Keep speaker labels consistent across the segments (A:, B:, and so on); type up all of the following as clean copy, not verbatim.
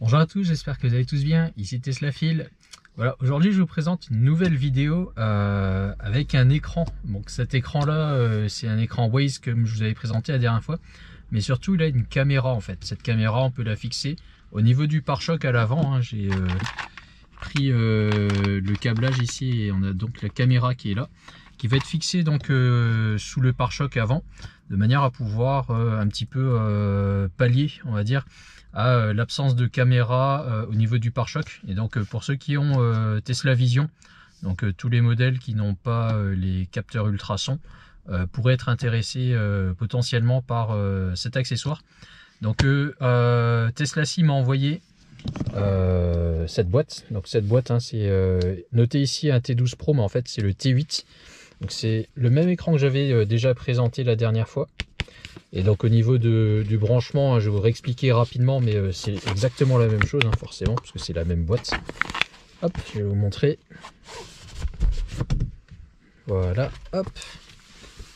A: Bonjour à tous, j'espère que vous allez tous bien, ici Teslafil. Voilà, aujourd'hui je vous présente une nouvelle vidéo avec un écran. Donc cet écran là, c'est un écran Waze comme je vous avais présenté la dernière fois. Mais surtout il a une caméra en fait. Cette caméra on peut la fixer au niveau du pare-choc à l'avant. Hein. J'ai pris le câblage ici et on a donc la caméra qui est là. Qui va être fixée donc sous le pare-choc avant. De manière à pouvoir un petit peu pallier, on va dire, à l'absence de caméra au niveau du pare-choc. Et donc pour ceux qui ont Tesla Vision, donc tous les modèles qui n'ont pas les capteurs ultrasons pourraient être intéressés potentiellement par cet accessoire. Donc Tesla SI m'a envoyé cette boîte. Donc cette boîte, hein, c'est noté ici un T12 Pro, mais en fait c'est le T8. Donc c'est le même écran que j'avais déjà présenté la dernière fois. Et donc au niveau du branchement, hein, je vais vous réexpliquer rapidement, mais c'est exactement la même chose, hein, forcément, parce que c'est la même boîte. Hop, je vais vous montrer. Voilà, hop.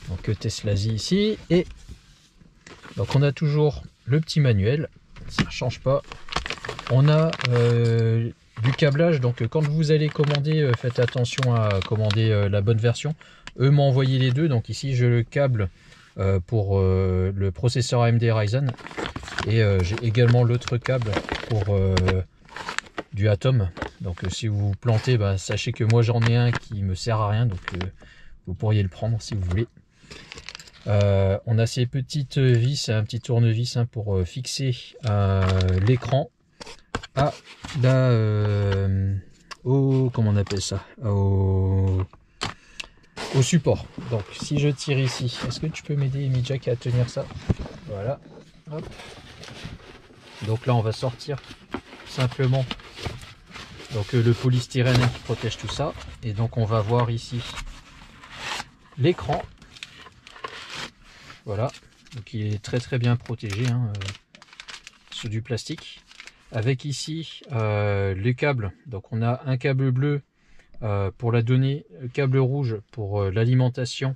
A: Donc Tesla SI ici. Et donc on a toujours le petit manuel, ça ne change pas. On a du câblage, donc quand vous allez commander, faites attention à commander la bonne version. Eux m'ont envoyé les deux, donc ici je le câble pour le processeur AMD Ryzen et j'ai également l'autre câble pour du Atom. Donc si vous vous plantez, bah, sachez que moi j'en ai un qui me sert à rien, donc vous pourriez le prendre si vous voulez. On a ces petites vis, un petit tournevis hein, pour fixer l'écran à la comment on appelle ça, au support. Donc si je tire ici, est-ce que tu peux m'aider Midjack à tenir ça? Voilà, hop. Donc là on va sortir simplement donc le polystyrène qui protège tout ça, et donc on va voir ici l'écran. Voilà, donc il est très bien protégé hein, sous du plastique. Avec ici les câbles, donc on a un câble bleu pour la donnée, le câble rouge pour l'alimentation,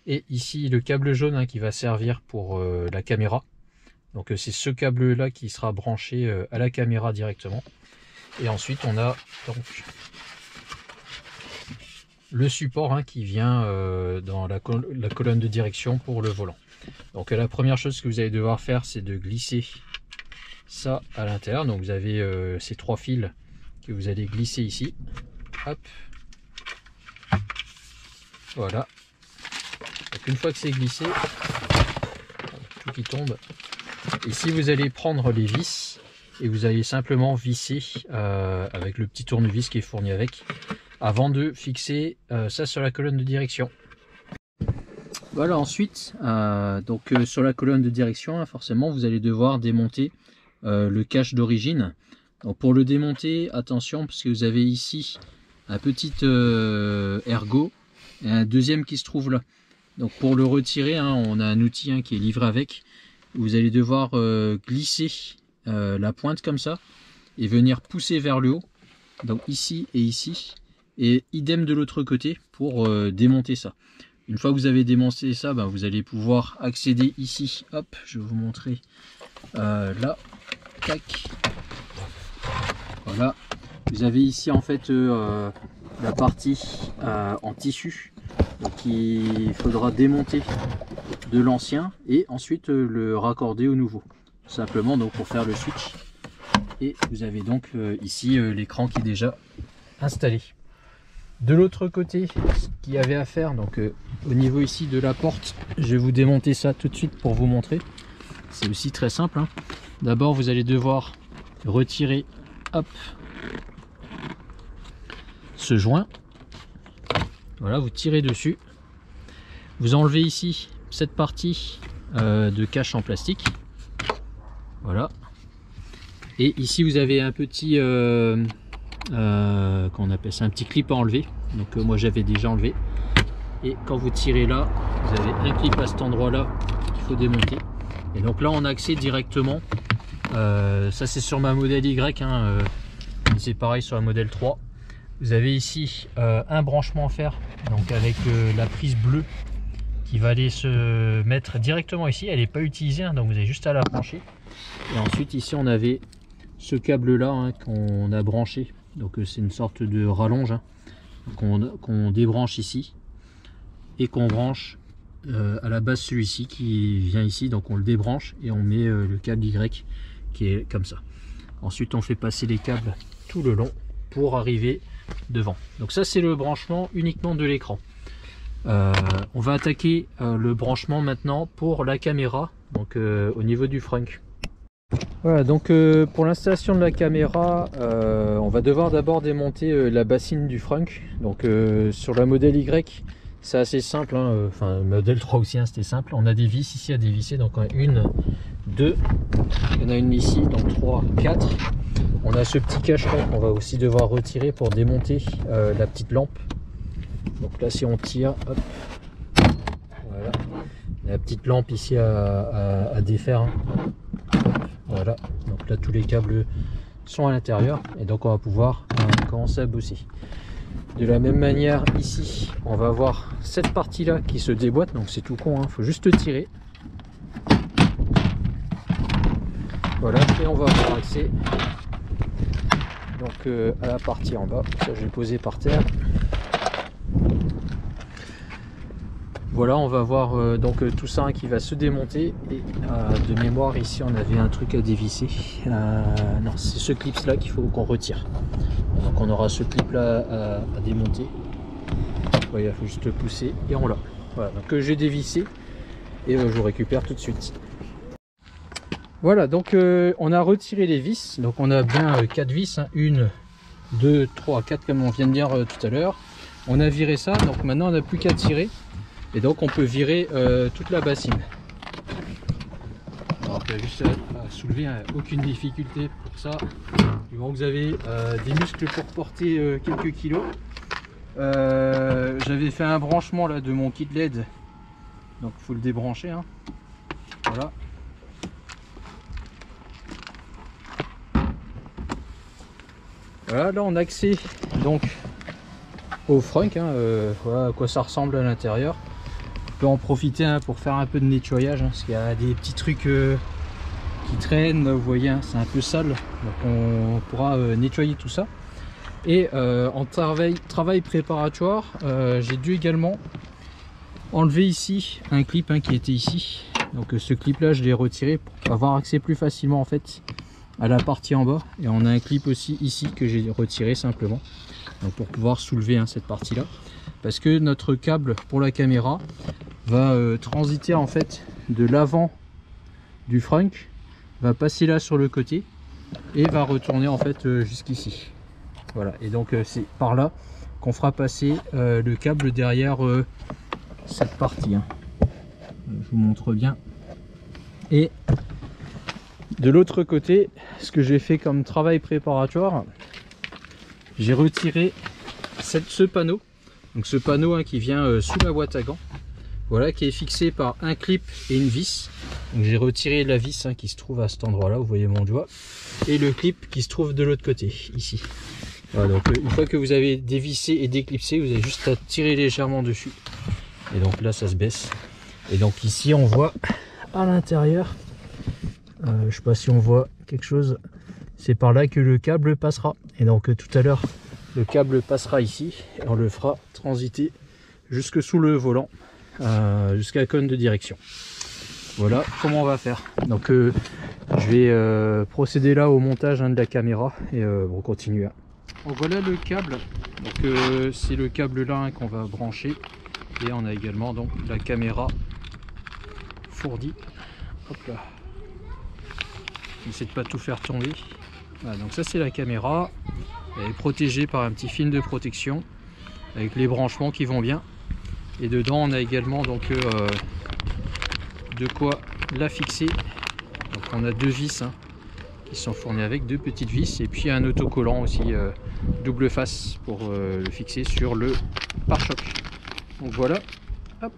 A: et ici le câble jaune hein, qui va servir pour la caméra. Donc c'est ce câble là qui sera branché à la caméra directement. Et ensuite on a donc le support hein, qui vient dans la colonne de direction pour le volant. Donc la première chose que vous allez devoir faire, c'est de glisser ça à l'intérieur. Donc vous avez ces trois fils que vous allez glisser ici. Hop. Voilà. Donc une fois que c'est glissé, tout qui tombe. Ici vous allez prendre les vis et vous allez simplement visser avec le petit tournevis qui est fourni avec, avant de fixer ça sur la colonne de direction. Voilà, ensuite donc sur la colonne de direction hein, forcément vous allez devoir démonter le cache d'origine. Donc pour le démonter, attention parce que vous avez ici un petit ergot et un deuxième qui se trouve là. Donc pour le retirer hein, on a un outil hein, qui est livré avec. Vous allez devoir glisser la pointe comme ça et venir pousser vers le haut, donc ici et ici, et idem de l'autre côté pour démonter ça. Une fois que vous avez démonté ça, ben, vous allez pouvoir accéder ici. Hop, je vais vous montrer là. Tac. Voilà. Vous avez ici en fait la partie en tissu. Donc il faudra démonter de l'ancien et ensuite le raccorder au nouveau. Simplement donc pour faire le switch. Et vous avez donc ici l'écran qui est déjà installé. De l'autre côté, ce qu'il y avait à faire, donc au niveau ici de la porte, je vais vous démonter ça tout de suite pour vous montrer. C'est aussi très simple. Hein. D'abord, vous allez devoir retirer, hop, ce joint. Voilà, vous tirez dessus. Vous enlevez ici cette partie de cache en plastique. Voilà. Et ici, vous avez un petit qu'on appelle ça un petit clip à enlever. Donc moi j'avais déjà enlevé, et quand vous tirez là vous avez un clip à cet endroit là qu'il faut démonter, et donc là on a accès directement ça c'est sur ma modèle Y hein, c'est pareil sur la modèle 3. Vous avez ici un branchement à faire, donc avec la prise bleue qui va aller se mettre directement ici. Elle n'est pas utilisée hein, donc vous avez juste à la brancher. Et ensuite ici on avait ce câble là hein, qu'on a branché. Donc c'est une sorte de rallonge hein, qu'on débranche ici et qu'on branche à la base celui-ci qui vient ici. Donc on le débranche et on met le câble Y qui est comme ça. Ensuite on fait passer les câbles tout le long pour arriver devant. Donc ça c'est le branchement uniquement de l'écran. On va attaquer le branchement maintenant pour la caméra, donc au niveau du frunk. Voilà, donc pour l'installation de la caméra, on va devoir d'abord démonter la bassine du frunk. Donc sur la modèle Y, c'est assez simple, hein, enfin modèle 3 aussi, hein, c'était simple. On a des vis ici à dévisser, donc une, deux, il y en a une ici, donc 3, 4. On a ce petit cacheton qu'on va aussi devoir retirer pour démonter la petite lampe. Donc là si on tire, hop, voilà, la petite lampe ici à défaire. Hein. Voilà, donc là tous les câbles sont à l'intérieur et donc on va pouvoir commencer à bosser. De la même manière ici, on va avoir cette partie là qui se déboîte, donc c'est tout con, hein, faut juste tirer. Voilà, et on va avoir accès donc à la partie en bas. Ça je vais poser par terre. Voilà, on va voir donc tout ça hein, qui va se démonter. Et de mémoire ici on avait un truc à dévisser. Non, c'est ce clip là qu'il faut qu'on retire. Donc on aura ce clip là à démonter. Voilà, il faut juste le pousser et on l'a. Voilà, donc j'ai dévissé et je vous récupère tout de suite. Voilà, donc on a retiré les vis. Donc on a bien 4 vis, hein, 1, 2, 3, 4 comme on vient de dire tout à l'heure. On a viré ça, donc maintenant on n'a plus qu'à tirer. Et donc on peut virer toute la bassine. Alors il y a juste à soulever, hein, aucune difficulté pour ça. Du moment que vous avez des muscles pour porter quelques kilos. J'avais fait un branchement là de mon kit LED. Donc il faut le débrancher. Hein. Voilà. Voilà, là on a accès donc au frunk. Hein, voilà à quoi ça ressemble à l'intérieur. En profiter hein, pour faire un peu de nettoyage hein, parce qu'il y a des petits trucs qui traînent, vous voyez hein, c'est un peu sale, donc on pourra nettoyer tout ça. Et en travail préparatoire, j'ai dû également enlever ici un clip hein, qui était ici. Donc ce clip là je l'ai retiré pour avoir accès plus facilement en fait à la partie en bas. Et on a un clip aussi ici que j'ai retiré simplement, donc pour pouvoir soulever hein, cette partie là, parce que notre câble pour la caméra va transiter en fait de l'avant du frunk, va passer là sur le côté et va retourner en fait jusqu'ici. Voilà, et donc c'est par là qu'on fera passer le câble derrière cette partie hein. Je vous montre bien. Et de l'autre côté, ce que j'ai fait comme travail préparatoire, j'ai retiré ce panneau. Donc ce panneau hein, qui vient sous la boîte à gants, voilà, qui est fixé par un clip et une vis. Donc j'ai retiré la vis hein, qui se trouve à cet endroit là, vous voyez mon doigt, et le clip qui se trouve de l'autre côté ici. Voilà, donc une fois que vous avez dévissé et déclipsé, vous avez juste à tirer légèrement dessus et donc là ça se baisse. Et donc ici on voit à l'intérieur, je sais pas si on voit quelque chose, c'est par là que le câble passera. Et donc tout à l'heure le câble passera ici et on le fera transiter jusque sous le volant, jusqu'à la colonne de direction. Voilà comment on va faire. Donc je vais procéder là au montage hein, de la caméra et on continue. Donc voilà le câble. Donc c'est le câble là hein, qu'on va brancher, et on a également donc la caméra fournie. Hop là. J'essaie de pas tout faire tomber. Voilà, donc ça c'est la caméra. Elle est protégée par un petit film de protection avec les branchements qui vont bien. Et dedans on a également donc de quoi la fixer. Donc on a deux vis hein, qui sont fournies avec, deux petites vis, et puis un autocollant aussi double face pour le fixer sur le pare-choc. Donc voilà. Hop.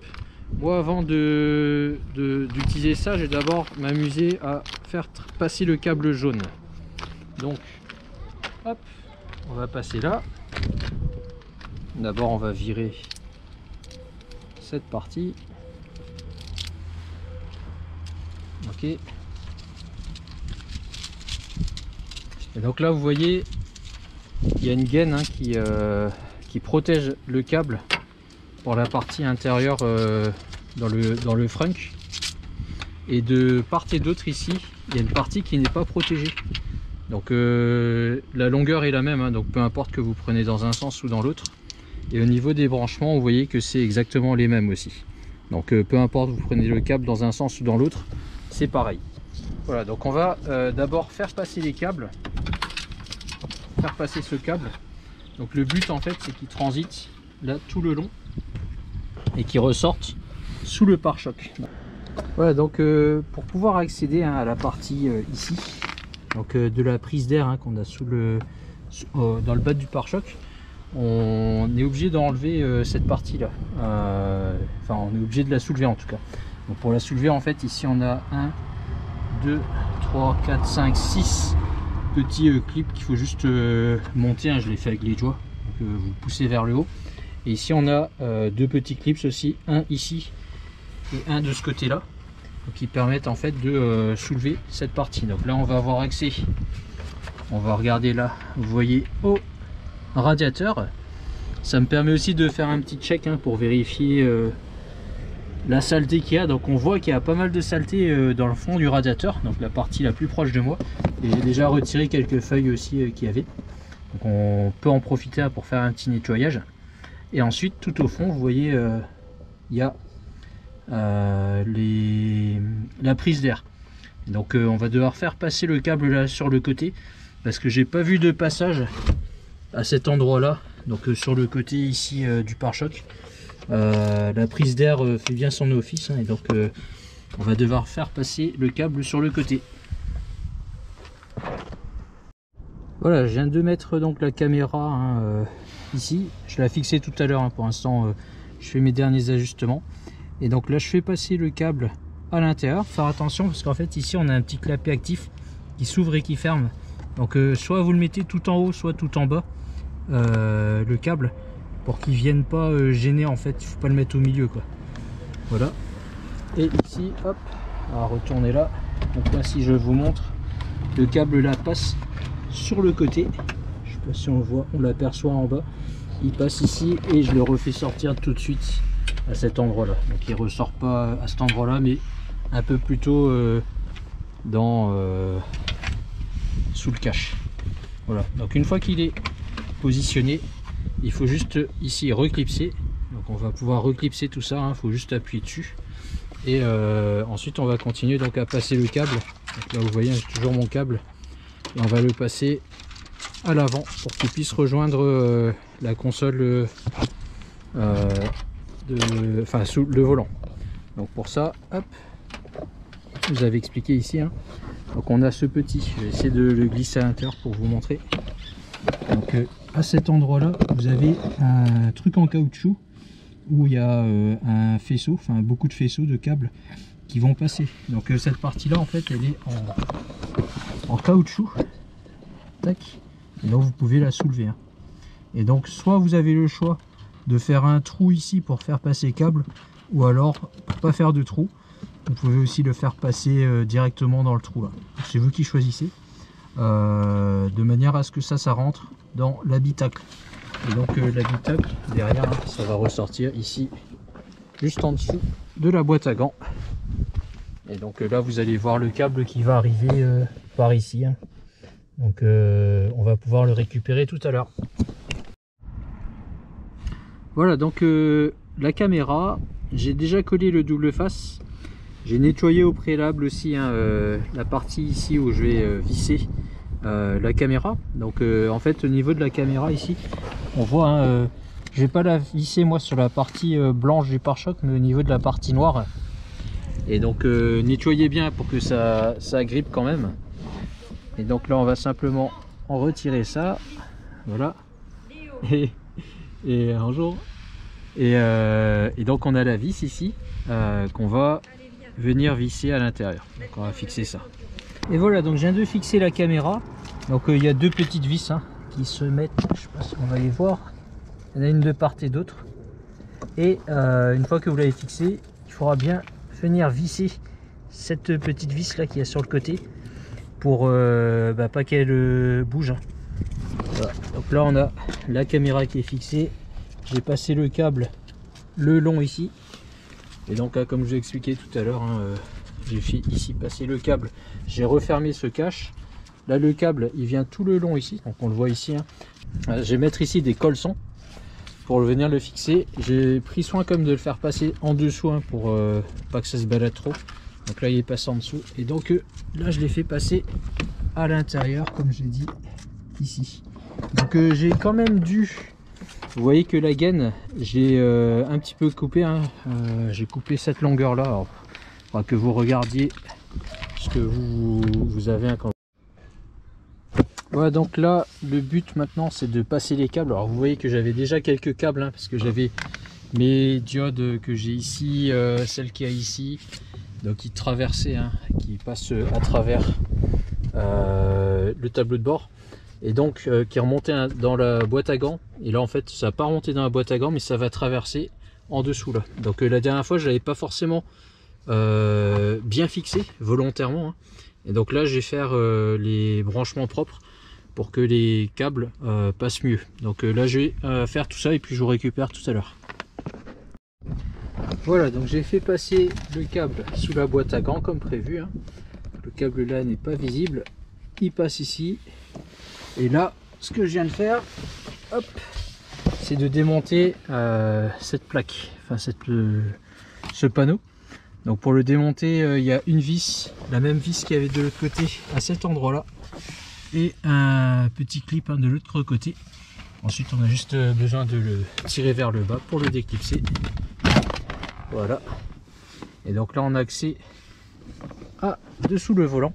A: Moi avant d'utiliser ça, j'ai d'abord m'amusé à faire passer le câble jaune. Donc hop, on va passer là. D'abord on va virer cette partie. Ok. Et donc là vous voyez il y a une gaine hein, qui protège le câble pour la partie intérieure dans le frunk. Et de part et d'autre ici il y a une partie qui n'est pas protégée. Donc la longueur est la même hein, donc peu importe que vous prenez dans un sens ou dans l'autre. Et au niveau des branchements vous voyez que c'est exactement les mêmes aussi. Donc peu importe vous prenez le câble dans un sens ou dans l'autre, c'est pareil. Voilà, donc on va d'abord faire passer les câbles, faire passer ce câble. Donc le but en fait c'est qu'il transite là tout le long et qu'il ressorte sous le pare-choc. Voilà, donc pour pouvoir accéder hein, à la partie ici, donc de la prise d'air hein, qu'on a dans le bas du pare-choc, on est obligé d'enlever cette partie là. Enfin on est obligé de la soulever en tout cas. Donc pour la soulever en fait ici on a 1, 2, 3, 4, 5, 6 petits clips qu'il faut juste monter hein, je l'ai fait avec les doigts, donc vous poussez vers le haut. Et ici on a deux petits clips aussi, un ici et un de ce côté là, qui permettent en fait de soulever cette partie. Donc là on va avoir accès, on va regarder là, vous voyez au radiateur. Ça me permet aussi de faire un petit check hein, pour vérifier la saleté qu'il y a. Donc on voit qu'il y a pas mal de saleté dans le fond du radiateur, donc la partie la plus proche de moi. Et j'ai déjà retiré quelques feuilles aussi qu'il y avait, donc on peut en profiter hein, pour faire un petit nettoyage. Et ensuite tout au fond vous voyez il y a la prise d'air. Donc on va devoir faire passer le câble là sur le côté parce que j'ai pas vu de passage à cet endroit là, donc sur le côté ici du pare-choc. La prise d'air fait bien son office hein, et donc on va devoir faire passer le câble sur le côté. Voilà, je viens de mettre donc la caméra hein, ici, je l'ai fixée tout à l'heure hein, pour l'instant je fais mes derniers ajustements. Et donc là je fais passer le câble à l'intérieur, faire attention parce qu'en fait ici on a un petit clapet actif qui s'ouvre et qui ferme. Donc soit vous le mettez tout en haut soit tout en bas le câble pour qu'il vienne pas gêner en fait, il faut pas le mettre au milieu quoi. Voilà. Et ici hop, on va retourner là. Donc là si je vous montre, le câble là passe sur le côté. Je sais pas si on le voit, on l'aperçoit en bas. Il passe ici et je le refais sortir tout de suite à cet endroit là. Donc il ressort pas à cet endroit là mais un peu plus tôt sous le cache. Voilà, donc une fois qu'il est positionné, il faut juste ici reclipser. Donc on va pouvoir reclipser tout ça, il faut juste appuyer dessus. Et ensuite on va continuer donc à passer le câble. Donc là vous voyez j'ai toujours mon câble. Et on va le passer à l'avant pour qu'il puisse rejoindre la console sous le volant. Donc pour ça, hop, je vous avais expliqué ici hein. Donc on a ce petit, je vais essayer de le glisser à l'intérieur pour vous montrer. Donc à cet endroit là vous avez un truc en caoutchouc où il y a un faisceau, enfin beaucoup de faisceaux de câbles qui vont passer. Donc cette partie là en fait elle est en caoutchouc. Tac. Et donc vous pouvez la soulever hein. Et donc soit vous avez le choix de faire un trou ici pour faire passer le câble, ou alors pour pas faire de trou vous pouvez aussi le faire passer directement dans le trou là. C'est vous qui choisissez de manière à ce que ça rentre dans l'habitacle. Et donc l'habitacle derrière hein, ça va ressortir ici juste en dessous de la boîte à gants. Et donc là vous allez voir le câble qui va arriver par ici hein. Donc on va pouvoir le récupérer tout à l'heure. Voilà, donc la caméra, j'ai déjà collé le double face. J'ai nettoyé au préalable aussi hein, la partie ici où je vais visser la caméra. Donc en fait au niveau de la caméra ici, on voit hein, je vais pas la visser moi sur la partie blanche du pare-choc, mais au niveau de la partie noire. Et donc nettoyez bien pour que ça agrippe quand même. Et donc là on va simplement en retirer ça, voilà. Et un jour et donc on a la vis ici qu'on va venir visser à l'intérieur. Donc on va fixer ça. Et voilà, donc je viens de fixer la caméra. Donc il y a deux petites vis hein, qui se mettent, je sais pas si on va les voir. Il y en a une de part et d'autre. Et une fois que vous l'avez fixé, il faudra bien venir visser cette petite vis là qui est sur le côté, pour pas qu'elle bouge. Hein. Voilà. Donc là on a la caméra qui est fixée. J'ai passé le câble le long ici. Et donc comme je vous ai expliqué tout à l'heure, hein, j'ai fait ici passer le câble. J'ai refermé ce cache. Là le câble il vient tout le long ici. Donc on le voit ici. Hein. Je vais mettre ici des colsons pour venir le fixer. J'ai pris soin comme de le faire passer en dessous hein, pour pas que ça se balade trop. Donc là il est passé en dessous. Et donc là je l'ai fait passer à l'intérieur comme j'ai dit ici. Donc j'ai quand même dû, vous voyez que la gaine j'ai un petit peu coupé hein. J'ai coupé cette longueur là. Alors, il faudra que vous regardiez ce que vous avez hein, quand... Voilà, donc là le but maintenant c'est de passer les câbles. Alors vous voyez que j'avais déjà quelques câbles hein, parce que j'avais mes diodes que j'ai ici, celle qu'il y a ici, donc qui traversaient hein, qui passent à travers le tableau de bord et donc qui remontait dans la boîte à gants. Et là en fait ça n'a pas remonté dans la boîte à gants mais ça va traverser en dessous là. Donc la dernière fois je l'avais pas forcément bien fixé volontairement hein. Et donc là je vais faire les branchements propres pour que les câbles passent mieux. Donc là je vais faire tout ça et puis je vous récupère tout à l'heure. Voilà, donc j'ai fait passer le câble sous la boîte à gants comme prévu hein. Le câble là n'est pas visible, il passe ici. Et là ce que je viens de faire, hop, c'est de démonter cette plaque, enfin ce panneau. Donc pour le démonter il y a une vis, la même vis qu'il y avait de l'autre côté à cet endroit là, et un petit clip hein, de l'autre côté. Ensuite on a juste besoin de le tirer vers le bas pour le déclipser. Voilà. Et donc là on a accès à dessous le volant.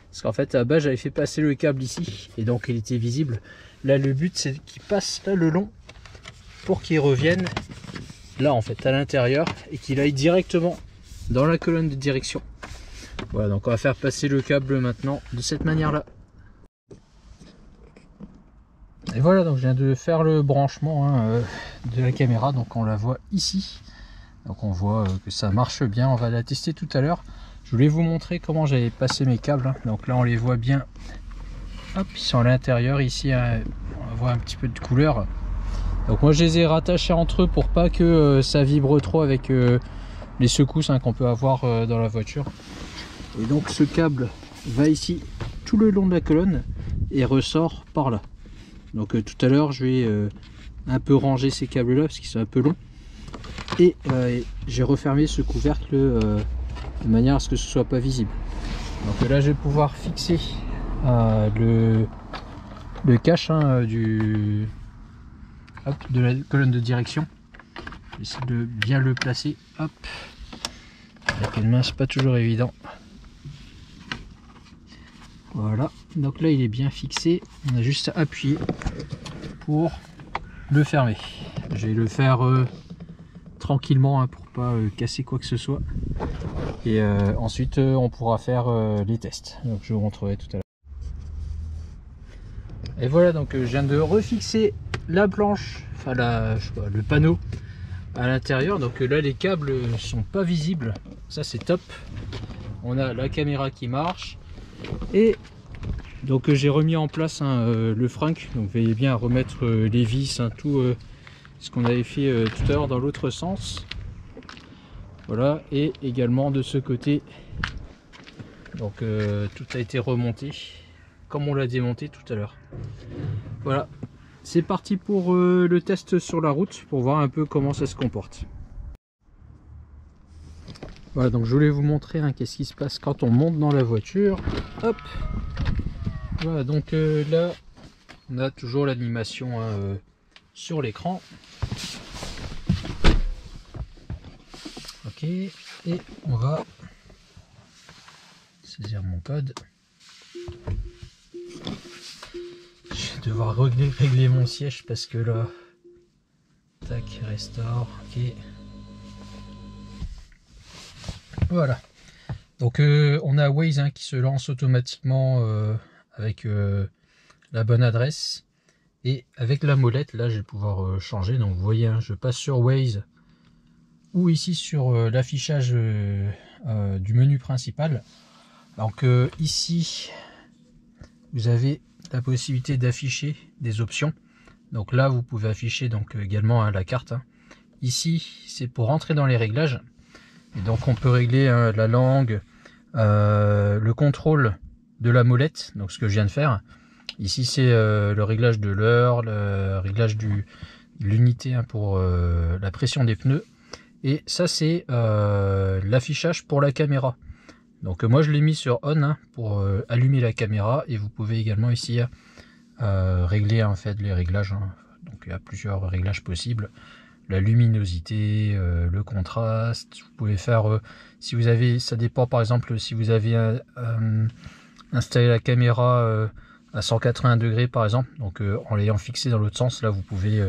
A: Parce qu'en fait à la base j'avais fait passer le câble ici et donc il était visible. Là le but c'est qu'il passe là le long pour qu'il revienne là en fait à l'intérieur et qu'il aille directement dans la colonne de direction. Voilà, donc on va faire passer le câble maintenant de cette manière là. Et voilà, donc je viens de faire le branchement hein, de la caméra, donc on la voit ici. Donc on voit que ça marche bien, on va la tester tout à l'heure. Je voulais vous montrer comment j'avais passé mes câbles hein. Donc là on les voit bien, hop, ils sont à l'intérieur ici hein. On voit un petit peu de couleur. Donc moi je les ai rattachés entre eux pour pas que ça vibre trop avec les secousses hein, qu'on peut avoir dans la voiture. Et donc ce câble va ici tout le long de la colonne et ressort par là. Donc tout à l'heure je vais un peu ranger ces câbles là parce qu'ils sont un peu longs. Et j'ai refermé ce couvercle de manière à ce que ce soit pas visible. Donc là je vais pouvoir fixer le cache hein, de la colonne de direction. J'essaie de bien le placer. Hop. Avec une main c'est pas toujours évident. Voilà, donc là il est bien fixé, on a juste à appuyer pour le fermer. Je vais le faire tranquillement hein, pour pas casser quoi que ce soit. Et ensuite on pourra faire les tests. Donc je vous montrerai tout à l'heure. Et voilà, donc je viens de refixer la planche, enfin le panneau à l'intérieur. Donc là les câbles sont pas visibles, ça c'est top. On a la caméra qui marche. Et donc j'ai remis en place hein, le frunk, donc veillez bien à remettre les vis, hein, tout ce qu'on avait fait tout à l'heure dans l'autre sens. Voilà, et également de ce côté, donc tout a été remonté comme on l'a démonté tout à l'heure. Voilà, c'est parti pour le test sur la route pour voir un peu comment ça se comporte. Voilà, donc je voulais vous montrer hein, qu'est-ce qui se passe quand on monte dans la voiture. Hop. Voilà, donc là on a toujours l'animation hein, sur l'écran. Ok, et on va saisir mon code. Je vais devoir régler mon siège parce que là, tac, restore, ok. Voilà, donc on a Waze hein, qui se lance automatiquement avec la bonne adresse, et avec la molette là je vais pouvoir changer. Donc vous voyez hein, je passe sur Waze ou ici sur l'affichage du menu principal. Donc ici vous avez la possibilité d'afficher des options. Donc là, vous pouvez afficher donc également la carte. Ici, c'est pour rentrer dans les réglages. Et donc on peut régler la langue, le contrôle de la molette, donc ce que je viens de faire. Ici c'est le réglage de l'heure, le réglage de l'unité pour la pression des pneus. Et ça c'est l'affichage pour la caméra. Donc moi je l'ai mis sur on pour allumer la caméra, et vous pouvez également ici régler en fait les réglages. Donc il y a plusieurs réglages possibles. La luminosité, le contraste. Vous pouvez faire, si vous avez, ça dépend par exemple si vous avez installé la caméra à 180 degrés par exemple, donc en l'ayant fixé dans l'autre sens, là vous pouvez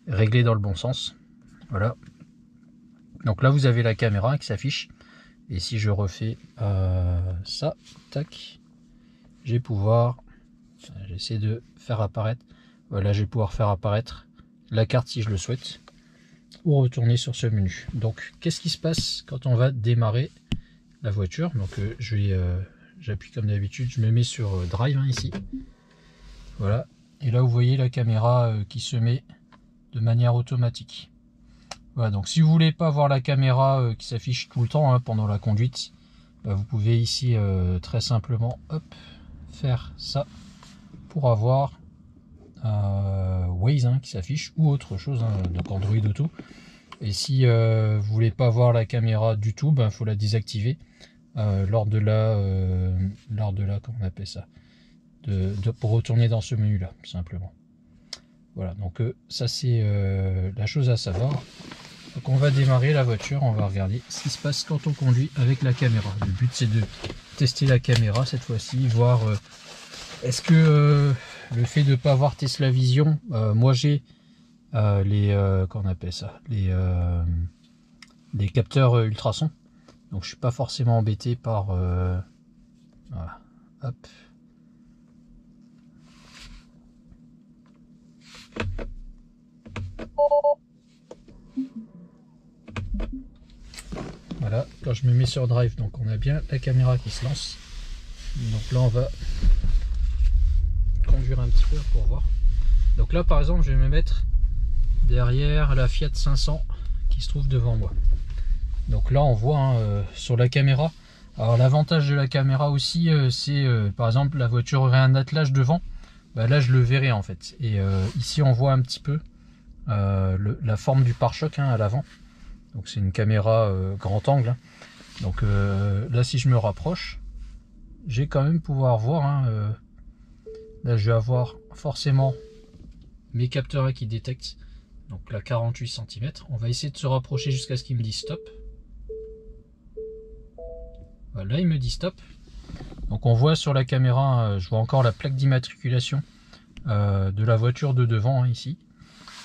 A: régler dans le bon sens. Voilà. Donc là vous avez la caméra qui s'affiche, et si je refais ça, tac, je vais pouvoir, j'essaie de faire apparaître, voilà, je vais pouvoir faire apparaître la carte si je le souhaite, ou retourner sur ce menu. Donc qu'est-ce qui se passe quand on va démarrer la voiture? Donc j'appuie comme d'habitude, je me mets sur drive ici, voilà, et là vous voyez la caméra qui se met de manière automatique. Voilà, donc si vous voulez pas voir la caméra qui s'affiche tout le temps pendant la conduite, vous pouvez ici très simplement faire ça pour avoir Waze qui s'affiche, ou autre chose, donc Android Auto. Et si vous voulez pas voir la caméra du tout, faut la désactiver lors de la comment on appelle ça, pour retourner dans ce menu là, simplement. Voilà, donc ça c'est la chose à savoir. Donc on va démarrer la voiture, on va regarder ce qui se passe quand on conduit avec la caméra. Le but c'est de tester la caméra cette fois-ci, voir est-ce que le fait de ne pas avoir Tesla Vision, moi j'ai comment on appelle ça, les capteurs ultrasons, donc je suis pas forcément embêté par voilà, hop. Voilà, quand je me mets sur drive, donc on a bien la caméra qui se lance. Donc là on va conduire un petit peu pour voir. Donc là par exemple je vais me mettre derrière la Fiat 500 qui se trouve devant moi. Donc là on voit sur la caméra. Alors l'avantage de la caméra aussi c'est par exemple la voiture aurait un attelage devant, là je le verrai en fait. Et ici on voit un petit peu la forme du pare-choc à l'avant. Donc c'est une caméra grand angle. Donc là si je me rapproche, j'ai quand même pouvoir voir. Là je vais avoir forcément mes capteurs qui détectent. Donc là 48 cm. On va essayer de se rapprocher jusqu'à ce qu'il me dise stop. Voilà, il me dit stop. Donc on voit sur la caméra, je vois encore la plaque d'immatriculation de la voiture de devant ici.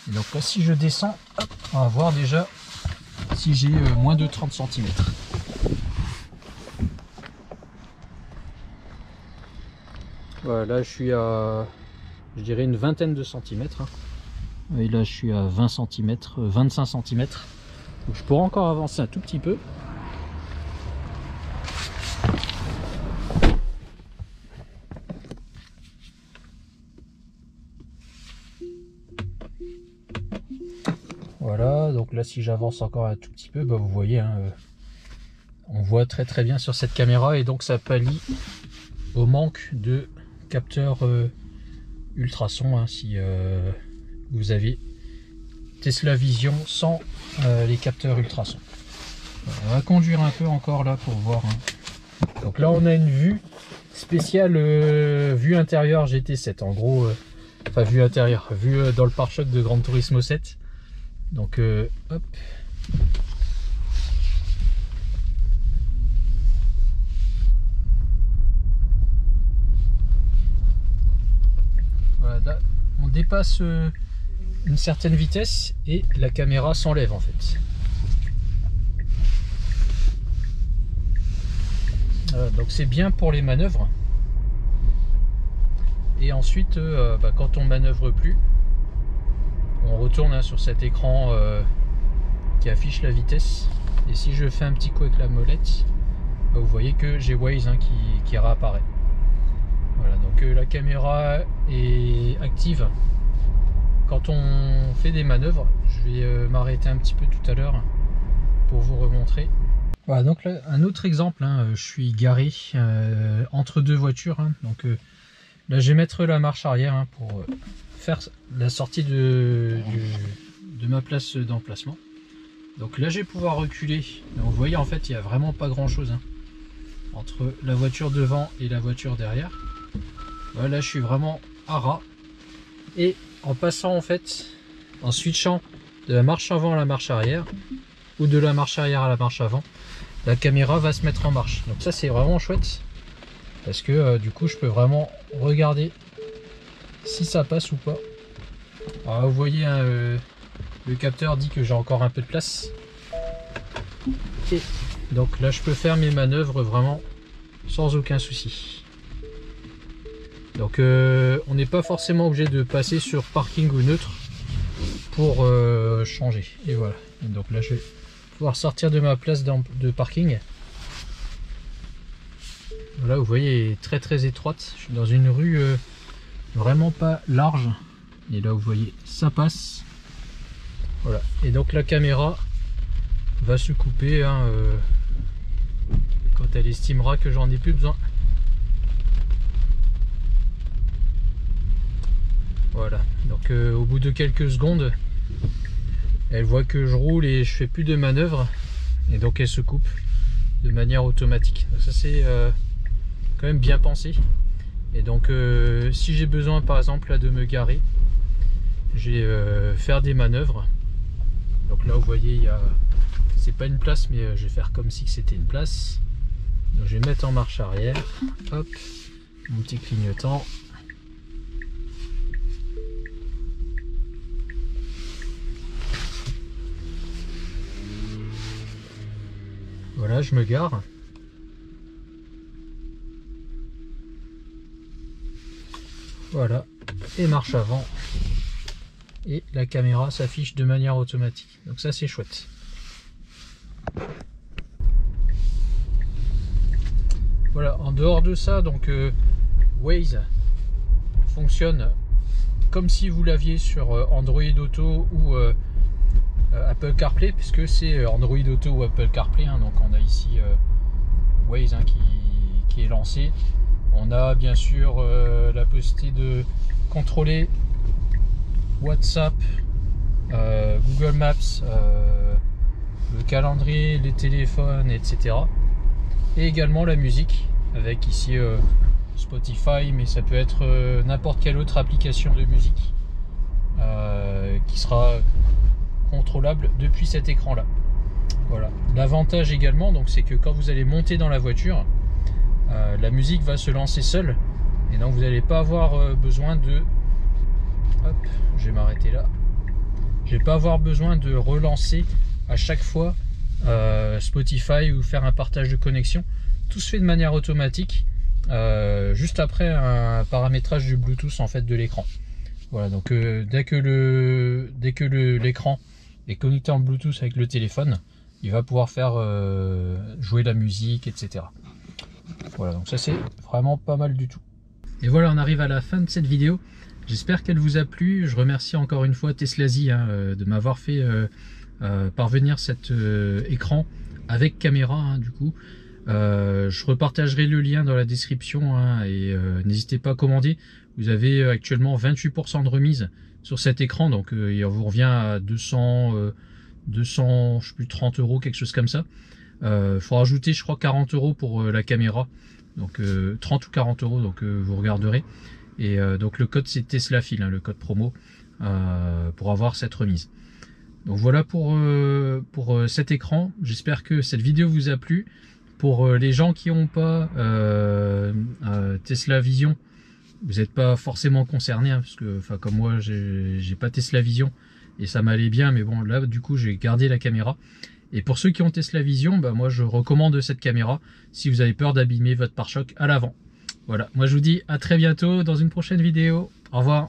A: Et donc là si je descends, hop, on va voir déjà si j'ai moins de 30 cm. Voilà, là je suis à, je dirais, une vingtaine de centimètres. Et là je suis à 20 cm, 25 cm. Donc je pourrais encore avancer un tout petit peu. Voilà, donc là si j'avance encore un tout petit peu, vous voyez, on voit très très bien sur cette caméra, et donc ça pallie au manque de capteurs ultrasons. Si vous avez Tesla Vision sans les capteurs ultrasons. On va conduire un peu encore là pour voir. Donc là on a une vue spéciale, vue intérieure GT7 en gros, enfin vue intérieure, vue dans le pare-choc de Gran Turismo 7. Donc hop. Voilà, là, on dépasse une certaine vitesse et la caméra s'enlève en fait. Donc c'est bien pour les manœuvres. Et ensuite, quand on manœuvre plus, on retourne sur cet écran qui affiche la vitesse. Et si je fais un petit coup avec la molette, vous voyez que j'ai Waze qui réapparaît. Voilà, donc la caméra est active quand on fait des manœuvres. Je vais m'arrêter un petit peu tout à l'heure pour vous remontrer. Voilà, donc là, un autre exemple, hein, je suis garé entre deux voitures, hein, donc là je vais mettre la marche arrière, hein, pour faire la sortie de ma place d'emplacement. Donc là je vais pouvoir reculer. Donc, vous voyez, en fait il n'y a vraiment pas grand chose, hein, entre la voiture devant et la voiture derrière. Voilà, là je suis vraiment à ras, et en passant, en fait, en switchant de la marche avant à la marche arrière ou de la marche arrière à la marche avant, la caméra va se mettre en marche. Donc ça c'est vraiment chouette, parce que du coup je peux vraiment regarder si ça passe ou pas. Alors, vous voyez, hein, le capteur dit que j'ai encore un peu de place, et donc là je peux faire mes manœuvres vraiment sans aucun souci. Donc on n'est pas forcément obligé de passer sur parking ou neutre pour changer. Et voilà, et donc là je vais pouvoir sortir de ma place de parking. Voilà, vous voyez, très très étroite. Je suis dans une rue vraiment pas large, et là vous voyez ça passe. Voilà, et donc la caméra va se couper, hein, quand elle estimera que j'en ai plus besoin. Voilà, donc au bout de quelques secondes, elle voit que je roule et je fais plus de manœuvres, et donc elle se coupe de manière automatique. Donc ça c'est quand même bien pensé. Et donc si j'ai besoin par exemple là, de me garer, je vais faire des manœuvres. Donc là vous voyez, il y a, c'est pas une place, mais je vais faire comme si c'était une place. Donc je vais mettre en marche arrière, hop, mon petit clignotant. Voilà, je me gare. Voilà, et marche avant. Et la caméra s'affiche de manière automatique. Donc ça c'est chouette. Voilà, en dehors de ça, donc Waze fonctionne comme si vous l'aviez sur Android Auto ou Apple CarPlay, puisque c'est Android Auto ou Apple CarPlay, hein. Donc on a ici Waze, hein, qui est lancé. On a bien sûr la possibilité de contrôler WhatsApp, Google Maps, le calendrier, les téléphones, etc. Et également la musique, avec ici Spotify, mais ça peut être n'importe quelle autre application de musique qui sera contrôlable depuis cet écran là. Voilà, l'avantage également, donc, c'est que quand vous allez monter dans la voiture, la musique va se lancer seule, et donc vous n'allez pas avoir besoin de, hop, je vais m'arrêter là, je vais pas avoir besoin de relancer à chaque fois Spotify ou faire un partage de connexion. Tout se fait de manière automatique juste après un paramétrage du Bluetooth, en fait, de l'écran. Voilà, donc dès que l'écran est connecté en Bluetooth avec le téléphone, il va pouvoir faire jouer la musique, etc. Voilà, donc ça c'est vraiment pas mal du tout. Et voilà, on arrive à la fin de cette vidéo. J'espère qu'elle vous a plu. Je remercie encore une fois Teslazy, hein, de m'avoir fait parvenir cet écran avec caméra, hein, du coup. Je repartagerai le lien dans la description, hein, et n'hésitez pas à commander. Vous avez actuellement 28% de remise sur cet écran, donc il vous revient à 200, je sais plus, 30 €, quelque chose comme ça. Faut rajouter, je crois, 40 € pour la caméra, donc 30 ou 40 €, donc vous regarderez. Et donc le code c'est TeslaFil, hein, le code promo, pour avoir cette remise. Donc voilà pour cet écran. J'espère que cette vidéo vous a plu. Pour les gens qui n'ont pas Tesla Vision, vous n'êtes pas forcément concernés, hein, parce que, enfin, comme moi, j'ai pas Tesla Vision et ça m'allait bien, mais bon, là, du coup, j'ai gardé la caméra. Et pour ceux qui ont Tesla Vision, bah, moi, je recommande cette caméra si vous avez peur d'abîmer votre pare-choc à l'avant. Voilà, moi, je vous dis à très bientôt dans une prochaine vidéo. Au revoir.